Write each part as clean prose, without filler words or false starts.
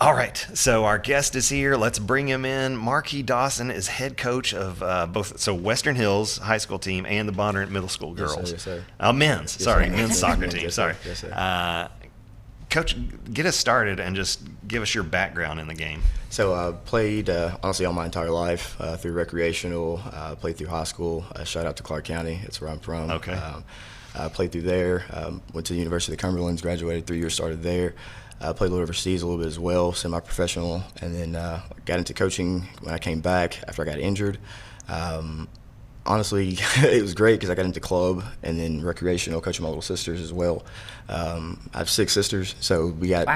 All right, so our guest is here. Let's bring him in. Marquee Dawson is head coach of both Western Hills high school team and the Bondurant Middle School girls. Yes, sir. Men's, Yes, sorry, sir. men's soccer Yes, team. sir. Sorry. Yes, sir. Coach, get us started and just give us your background in the game. So I played honestly all my entire life through recreational. Played through high school. Shout out to Clark County. That's where I'm from. Okay. I played through there. Went to the University of the Cumberlands. Graduated 3 years. Started there. Played a little overseas a little bit as well, semi-professional, and then got into coaching when I came back after I got injured. Honestly, it was great because I got into club and then recreational, coaching my little sisters as well. I have 6 sisters, so we got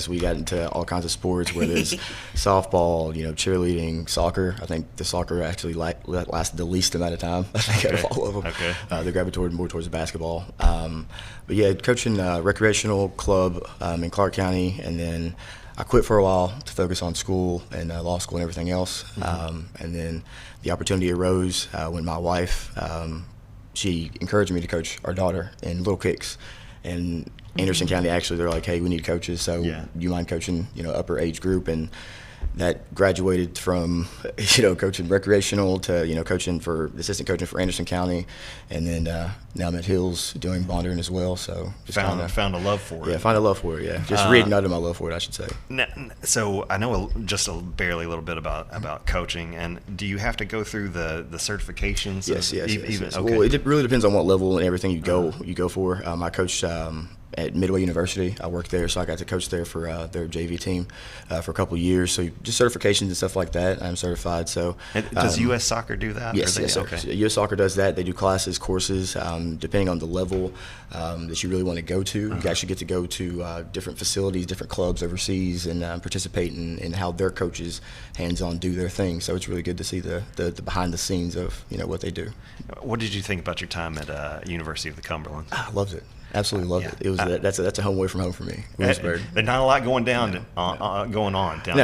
we got into all kinds of sports, whether it's softball, cheerleading, soccer. I think the soccer actually lasted the least amount of time. I think out of all of them. Okay. They gravitated more towards the basketball. But yeah, coaching recreational club in Clark County, and then I quit for a while to focus on school and law school and everything else. And then the opportunity arose when my wife, she encouraged me to coach our daughter in Little Kicks. And Anderson County, actually, they're like, hey, we need coaches, so you mind coaching, upper age group? And that graduated from, coaching recreational to, coaching for assistant coaching for Anderson County, and then now I'm at Hills doing Bondurant as well. So just found a love for it. Yeah, found a love for it. Yeah, just reignited my love for it, I should say. So I know just barely a little bit about coaching, and do you have to go through the certifications? Yes. Okay. Well, it really depends on what level and everything you go for. I coached at Midway University. I worked there, so I got to coach there for their JV team for a couple of years. So just certifications and stuff like that. I'm certified. So does U.S. Soccer do that? Yes, yes, sir. Okay. U.S. Soccer does that. They do classes, courses, depending on the level that you really want to go to. You actually get to go to different facilities, different clubs overseas, and participate in how their coaches, hands-on, do their thing. So it's really good to see the behind the scenes of what they do. What did you think about your time at University of the Cumberlands? I loved it. Absolutely loved it. It was that's a home away from home for me. Williamsburg. There's not a lot going on down in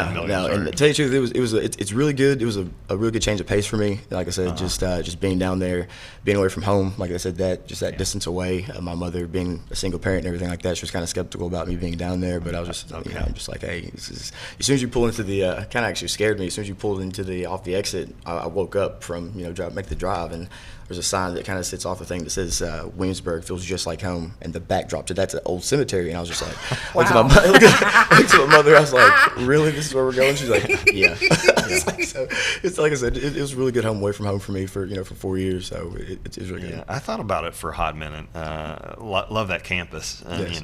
Williamsburg. No, and to tell you the truth, it's really good. It was a really good change of pace for me. Like I said, just being down there, being away from home. Like I said, that distance away. My mother being a single parent and everything like that, she was kind of skeptical about me being down there. But I was just, I'm just like, hey, this is, as soon as you pull into the, kind of actually scared me. As soon as you pulled into the off the exit, I woke up from make the drive, and there's a sign that kind of sits off the thing that says Williamsburg feels just like home, and the backdrop to that's an old cemetery. And I was just like, looked at my mother. I was like, really, this is where we're going? She's like, yeah. So it's like I said, it was a really good home away from home for me for 4 years. So it's really good. I thought about it for a hot minute. Love that campus. Yes.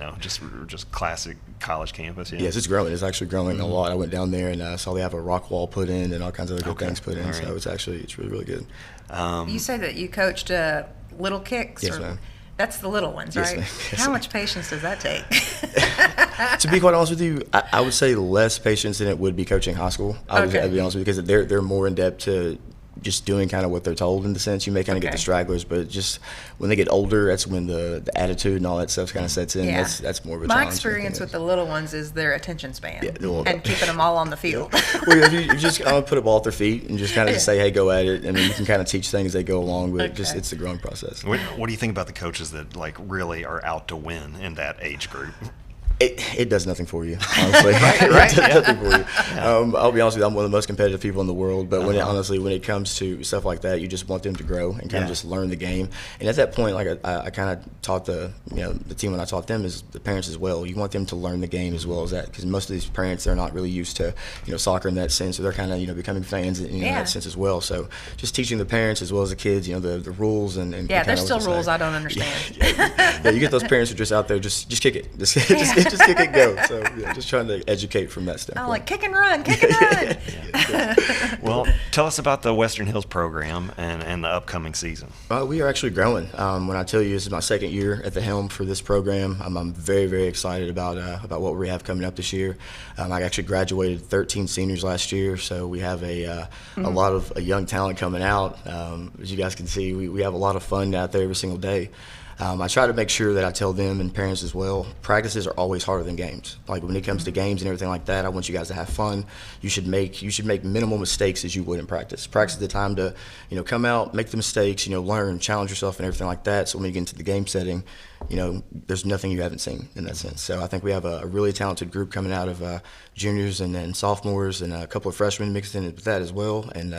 Just classic college campus. Yes, it's growing. It's actually growing a lot. I went down there and saw they have a rock wall put in and all kinds of other good things put in. Right. So it's really good. You say that you coached Little Kicks. Yes, ma'am. That's the little ones, right? Yes, How much patience does that take? To be quite honest with you, I would say less patience than it would be coaching high school. I'd be honest with you, because they're more in depth to just doing kind of what they're told in the sense. You may kind of get the stragglers, but just when they get older, that's when the attitude and all that stuff kind of sets in. Yeah. That's more of a My challenge. experience with the little ones is their attention span and keeping them all on the field. Well, if you just kind of put a ball at their feet and just kind of just say, hey, go at it, and then you can kind of teach things as they go along, but it's the growing process. What do you think about the coaches that really are out to win in that age group? It does nothing for you, honestly. Right? It does nothing for you. I'll be honest with you, I'm one of the most competitive people in the world, but when it comes to stuff like that, you just want them to grow and kind of just learn the game. And at that point, like I kind of taught the team when I taught them is the parents as well. You want them to learn the game as well as that, because most of these parents, they're not really used to soccer in that sense, so they're kind of becoming fans in that sense as well. So just teaching the parents as well as the kids, the rules and there's still rules I don't understand. Yeah, you get those parents who are just out there, just kick it, just kick it, go. So just trying to educate from that standpoint. I like kick and run. Well, tell us about the Western Hills program and the upcoming season. We are actually growing. When I tell you this is my second year at the helm for this program, I'm very, very excited about what we have coming up this year. I actually graduated 13 seniors last year, so we have a lot of young talent coming out. As you guys can see, we have a lot of fun out there every single day. I try to make sure that I tell them and parents as well, practices are always harder than games. Like when it comes to games and everything like that, I want you guys to have fun. You should make minimal mistakes as you would in practice. Practice is the time to, come out, make the mistakes, learn, challenge yourself and everything like that. So when you get into the game setting, there's nothing you haven't seen in that sense. So I think we have a really talented group coming out of juniors and then sophomores and a couple of freshmen mixed in with that as well, and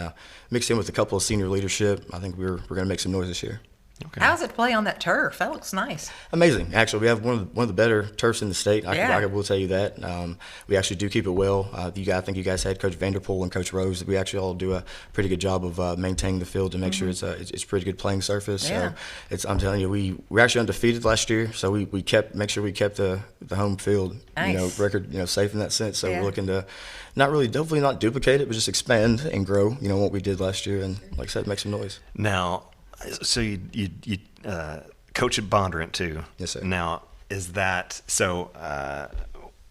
mixed in with a couple of senior leadership. I think we're going to make some noise this year. Okay. How's it to play on that turf? That looks nice. Amazing. Actually, we have one of the better turfs in the state. I will tell you that. We actually do keep it well. I think you guys had Coach Vanderpool and Coach Rose. We actually all do a pretty good job of maintaining the field to make sure it's a pretty good playing surface. Yeah. So I'm telling you, we were actually undefeated last year. So we kept the home field record safe in that sense. So we're looking to definitely not duplicate it, but just expand and grow. What we did last year, and like I said, make some noise. Now. So you coach at Bondurant too. Yes, sir. Now, is that so?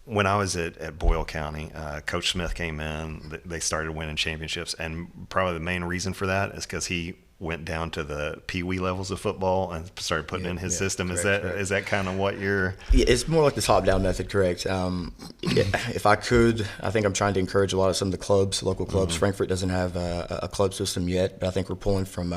When I was at Boyle County, Coach Smith came in. They started winning championships, and probably the main reason for that is because he went down to the Pee-wee levels of football and started putting in his system. Correct. Is that kind of what you're? Yeah, it's more like the top-down method, correct? If I could, I think I'm trying to encourage a lot of some of the clubs, local clubs. Frankfort doesn't have a club system yet, but I think we're pulling from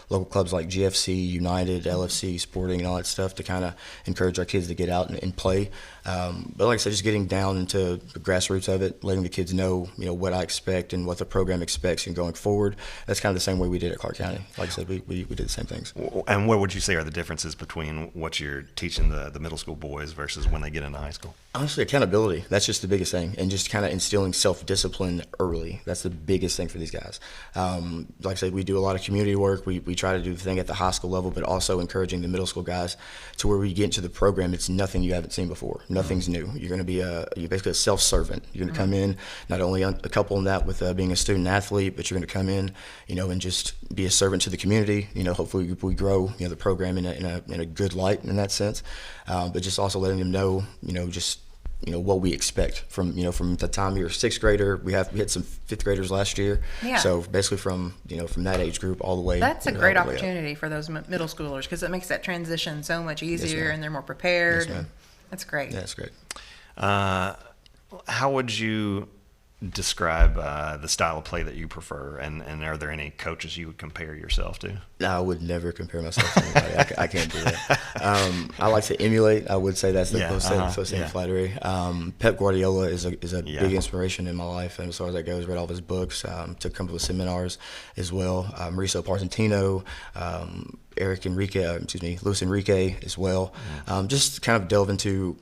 local clubs like GFC, United, LFC, Sporting, and all that stuff to kind of encourage our kids to get out and play. But like I said, just getting down into the grassroots of it, letting the kids know, what I expect and what the program expects and going forward. That's kind of the same way we did at Clark County. Like I said, we did the same things. And what would you say are the differences between what you're teaching the middle school boys versus when they get into high school? Honestly, accountability. That's just the biggest thing. And just kind of instilling self-discipline early. That's the biggest thing for these guys. Like I said, we do a lot of community work. We try to do the thing at the high school level, but also encouraging the middle school guys to where we get into the program, it's nothing you haven't seen before. Nothing's new. You're going to be you're basically a self-servant. You're going to come in, not only a couple in that with being a student athlete, but you're going to come in, and just be a servant to the community. Hopefully we grow, the program in a good light in that sense. But just also letting them know, what we expect from the time you're a sixth grader. We had some fifth graders last year. Yeah. So basically from that age group all the way. That's a great opportunity for those middle schoolers because it makes that transition so much easier and they're more prepared. Yes, that's great. Yeah, that's great. How would you describe the style of play that you prefer, and are there any coaches you would compare yourself to? No, I would never compare myself to anybody. I can't do that. I like to emulate. I would say that's the closest thing to flattery. Pep Guardiola is a big inspiration in my life, and as far as that goes, read all of his books, took a couple of seminars as well. Mauricio Parcentino, Luis Enrique as well. Just kind of delve into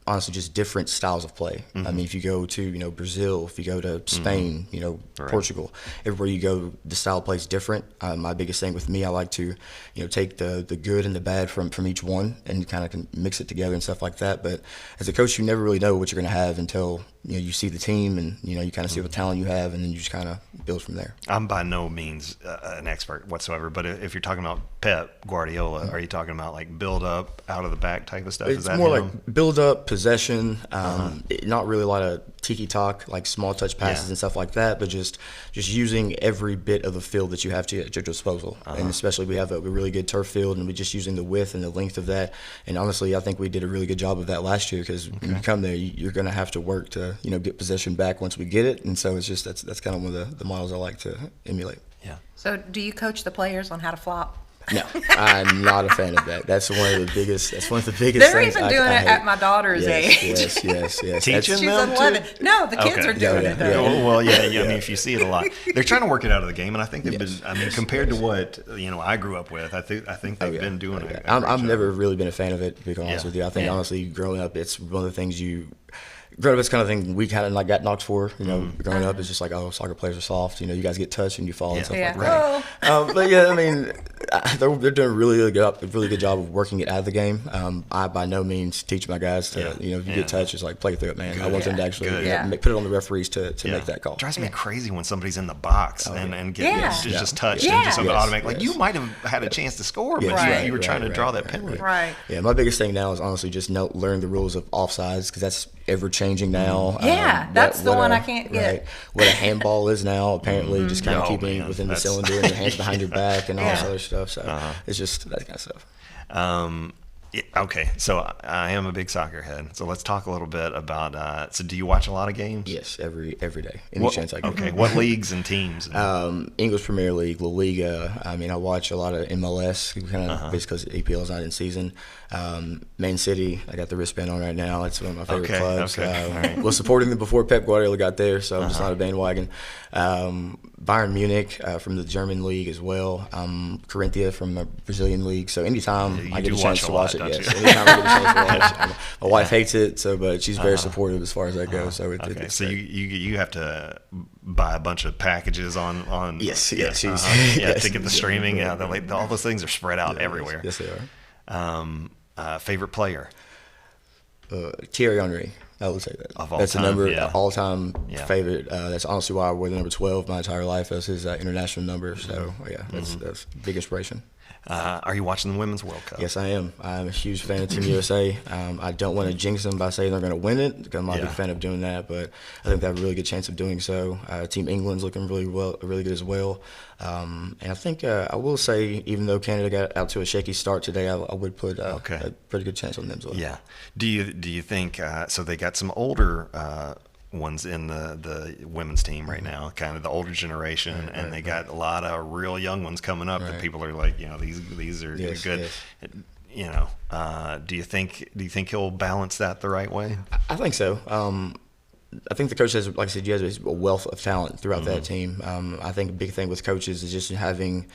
honestly just different styles of play. I mean, if you go to Brazil, if you go to Spain, Portugal, everywhere you go, the style of play is different. My biggest thing with me, I like to take the good and the bad from each one and kind of mix it together and stuff like that. But as a coach, you never really know what you're going to have until you see the team and you kind of see what talent you have, and then you just kind of build from there. I'm by no means an expert whatsoever, but if you're talking about Pep Guardiola, are you talking about like build up, out of the back type of stuff? It's more like build up, possession, not really a lot of tiki-talk, like small touch passes and stuff like that, but just using every bit of the field that you have at your disposal. And especially we have a really good turf field, and we're just using the width and the length of that. And honestly, I think we did a really good job of that last year because when you come there, you're going to have to work to get possession back once we get it. And so it's just that's kind of one of the models I like to emulate. Yeah. So do you coach the players on how to flop? No, I'm not a fan of that. That's one of the biggest. They're things even doing it at my daughter's age. Yes. Teaching She's them 11. No, the kids are doing it. Yeah. Well, yeah. I mean, if you see it a lot, they're trying to work it out of the game, and I think they've been. I mean, compared to what I grew up with, I think they've been doing it. I've never really been a fan of it, to be honest with you. I think honestly, growing up, it's one of the things growing up, it's kind of thing we kind of like got knocked for. Growing up, it's just like, oh, soccer players are soft. You guys get touched and you fall and stuff like that. But yeah, I mean, they're doing a really good job of working it out of the game. I by no means teach my guys to, if you get touched, it's like play through it, man. Good. I want them to actually put it on the referees to make that call. It drives me crazy when somebody's in the box and gets just touched and just automatic. Like you might have had a chance to score, but you were trying to draw that penalty. Right. Yeah, my biggest thing now is honestly just learn the rules of offsides because that's ever changing now. Yeah, that's the one I can't get. Right. What a handball is now, apparently, just kind of keeping it within the cylinder and your hands behind your back and all this other stuff. So it's just that kind of stuff. Okay, so I am a big soccer head. So let's talk a little bit about. So do you watch a lot of games? Yes, every day, any chance I get. Okay, what leagues and teams? English Premier League, La Liga. I mean, I watch a lot of MLS, kind of because EPL is not in season. Man City, I got the wristband on right now. It's one of my favorite clubs. Right. Was supporting them before Pep Guardiola got there, so I'm just not a bandwagon. Bayern Munich from the German league as well. Corinthia from the Brazilian league. So anytime I get a chance to watch it, yes. Anytime I get a chance to watch it. My wife hates it, but she's very supportive as far as that goes. So so you have to buy a bunch of packages on yes, to get the streaming. Yeah, all those things are spread out everywhere. Yes, they are. Favorite player? Thierry Henry. I would say that. That's a all-time favorite. That's honestly why I wore the number 12 my entire life. That's his international number. So, that's big inspiration. Are you watching the Women's World Cup? Yes, I am. I'm a huge fan of Team USA. I don't want to jinx them by saying they're going to win it, because I'm not a big fan of doing that, but I think they have a really good chance of doing so. Team England's looking really good as well. And I think I will say, even though Canada got out to a shaky start today, I would put a pretty good chance on them as well. Yeah. Do you think so? They got some older ones in the women's team right now, kind of the older generation, and they got a lot of real young ones coming up that people are like, these are good. Yes. Do you think he'll balance that the right way? I think so. I think the coach has, like I said, you have a wealth of talent throughout that team. I think a big thing with coaches is just having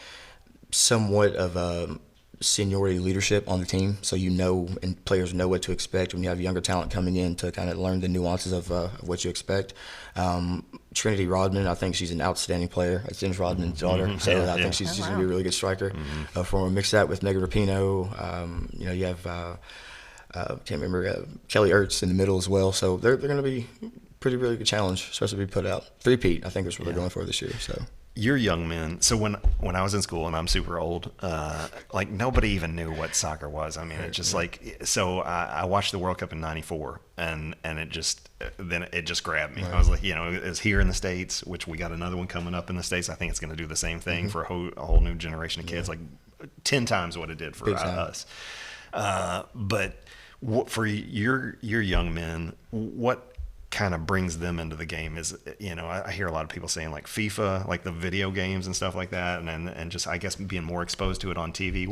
somewhat of a seniority leadership on the team, so and players know what to expect when you have younger talent coming in to kind of learn the nuances of what you expect. Trinity Rodman, I think she's an outstanding player. It's Dennis Rodman's daughter, so I think she's going to be a really good striker. Mix that with Megan Rapinoe, you have can't remember Kelly Ertz in the middle as well. So they're going to be really good challenge, especially if we put out 3-peat. I think is what they're going for this year. So. You're young men. So when I was in school, and I'm super old, like nobody even knew what soccer was. I mean, it just I watched the World Cup in '94, and it just grabbed me. I was like, it was here in the States, which we got another one coming up in the States. I think it's going to do the same thing for a whole new generation of kids, like 10 times what it did for us. But for your young men, what kind of brings them into the game is, I hear a lot of people saying like FIFA, like the video games and stuff like that, and just, I guess, being more exposed to it on TV.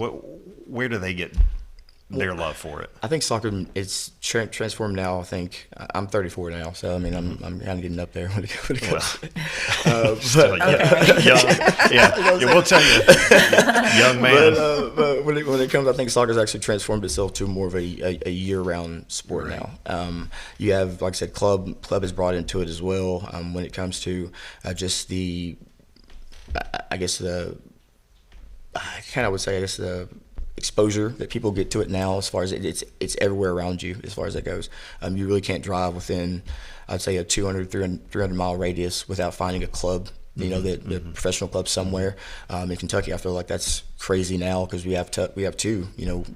Where do they get their love for it? I think soccer is transformed now. I think I'm 34 now, so I mean I'm kind of getting up there when it comes. We'll tell you, young man. But when it comes, I think soccer's actually transformed itself to more of a year-round sport now. You have, like I said, club is brought into it as well. When it comes to just the exposure that people get to it now, as far as it's everywhere around you, as far as that goes. You really can't drive within, I'd say, a 300 mile radius without finding a club, the professional club somewhere. In Kentucky, I feel like that's crazy now, because we have two,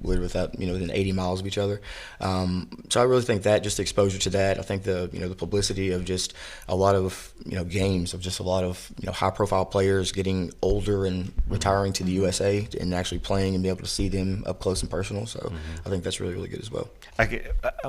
live within 80 miles of each other. So I really think that just exposure to that, I think the publicity of just a lot of games, of just a lot of high profile players getting older and retiring to the USA and actually playing and be able to see them up close and personal. So I think that's really, really good as well.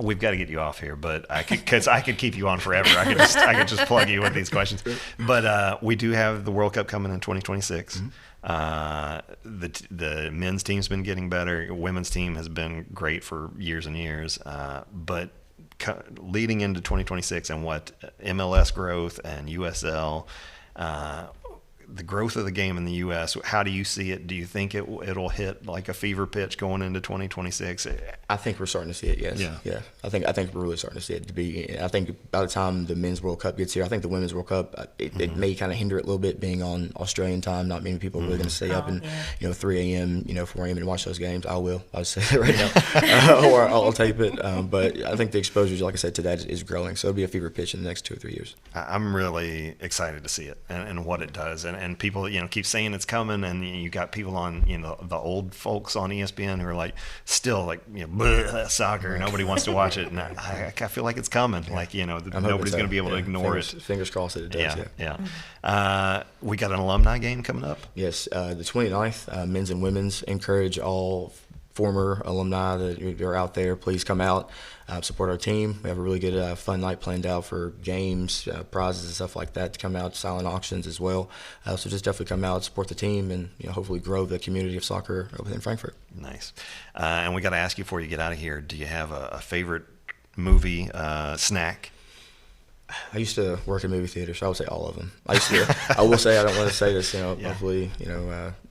We've got to get you off here, but because I could keep you on forever. I could just plug you with these questions. But we do have the World Cup coming in 2026. The men's team's been getting better. Women's team has been great for years and years. But leading into 2026 and what MLS growth and USL, the growth of the game in the U.S., how do you see it? Do you think it'll hit like a fever pitch going into 2026? I think we're starting to see it. Yes. Yeah. I think we're really starting to see it. I think by the time the men's World Cup gets here, I think the women's World Cup it may kind of hinder it a little bit, being on Australian time. Not many people are really going to stay up and 3 a.m. 4 a.m. and watch those games. I'll say it right now, or I'll tape it. But I think the exposure, like I said, to that is growing. So it'll be a fever pitch in the next 2 or 3 years. I'm really excited to see it and what it does. And people, keep saying it's coming, and you got people on, the old folks on ESPN who are like, still like, soccer. Nobody wants to watch it, and I feel like it's coming. Like, nobody's going to be able to ignore it. Fingers crossed that it does. Yeah. We got an alumni game coming up. Yes, the 29th, men's and women's. Encourage all former alumni that are out there, please come out, support our team. We have a really good fun night planned out for games, prizes and stuff like that to come out, silent auctions as well. So just definitely come out, support the team, and hopefully grow the community of soccer within Frankfurt. Nice. And we got to ask you before you get out of here, do you have a favorite movie snack? I used to work in movie theaters, so I would say all of them. I will say, I don't want to say this, hopefully,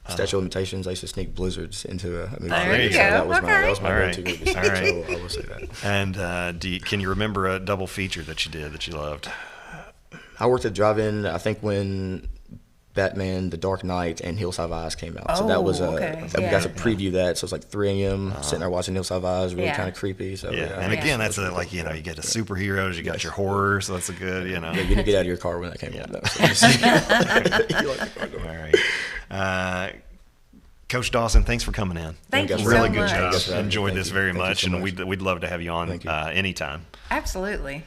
statute of limitations, I used to sneak Blizzards into a movie There theater. you So go. that was my All go-to right. movie. All right. So I will say that. And can you remember a double feature that you did that you loved? I worked at drive-in, I think, when Batman, The Dark Knight, and Hills Have Eyes came out. So that was okay. we got to Yeah. preview that. So it's like 3 a.m. sitting there watching Hills Have Eyes, really Yeah. kind of creepy. So Yeah. And again, that's you get the superheroes, you got your horror, so that's a good, Yeah, you didn't get out of your car when that came out, though. So All right. Coach Dawson, thanks for coming in. Thank you Really so good much. job. Thank you. Enjoyed Thank this you. very Thank you much, so and much. we'd love to have you on Thank you. anytime. Absolutely.